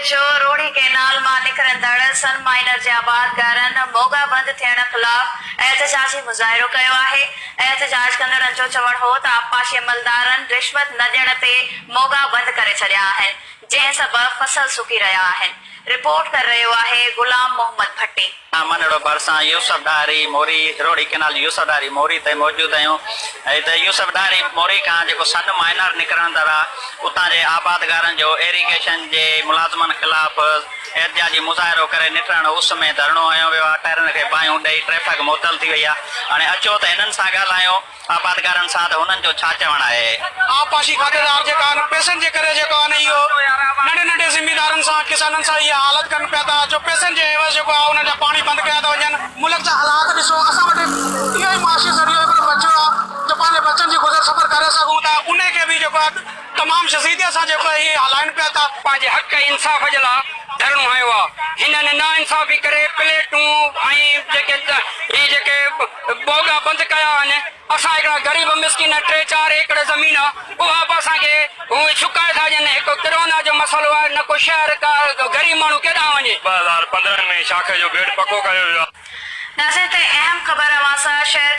जो रोड़ी केनाल मां निकिरंदड़ सन माइनर जे आबादगारनि मोगा बंदि थियण ख़िलाफ़ एहतजाजी मुज़ाहिरो कयो आहे। एहतजाज कंदड़नि जो चवणु हो त आबपाशी अमलदारनि रिश्वत न ॾियण ते मोगा बंदि करे छॾिया आहिनि, जंहिं सबबि फसल सुकी रहिया आहिनि। रिपोर्ट कर रहियो आहे गुलाम मोहम्मद भट्टी। मनड़ो भरसा यूसुफ डारी मोरी रोड़ी केनाल यूसुफ डारी मोरी ते मौजूद आहियूं। यूसुफ डारी मोरी खां जेको सन माइनर निकिरंदड़ आहे उतां जे आबादगारनि जो इरिगेशन जे मुलाज़िमनि ख़िलाफ़ एहतजाजी मुज़ाहिरो करे निकिरण उस में धरणो हयो वियो आहे। टायरनि खे बाहियूं ॾेई ट्रैफिक मुअतल थी वई आहे। हाणे अचो त हिननि सां ॻाल्हायूं आबादगारनि सां, त हुननि जो छा चवणु आहे। आबपाशी खातेदार जेका आहिनि पैसनि जे करे जेको आहे इहो नंढे नंढे ज़िमीदारनि सां किसाननि सां इहा हालत कनि पिया था जो पैसनि जे एवज़ जेको आहे उन्हनि जा पाणी बंदि कया था वञनि। मुल्क जा हालात ॾिसो, असां वटि इहो ई मुआशी ज़रियो हिकिड़ो बचो आहे जो पंहिंजे बच्चनि जी गुज़र सफ़र करे सघूं था। उन खे बि जेको आहे तमामु शसीदियत सां जेको आहे इहे हलाइनि पिया था। पंहिंजे हक़ इंसाफ़ जे लाइ धरणो हयो आहे। हिननि ना इंसाफ़ी करे प्लेटूं ऐं जेके बोगा बंदि कया आहिनि। असां हिकिड़ा ग़रीब मिसकिन 3-4 एकड़ ज़मीन आहे उहा बि असांखे छुकाए था ॾियनि। हिकु किरोना जो मसइलो आहे, न को शहर का ग़रीब माण्हू केॾांहुं वञे। 2015 में शाखे जो गेट पको कयो वियो आहे। नाज़रीन, अहम ख़बर अवां सां शहर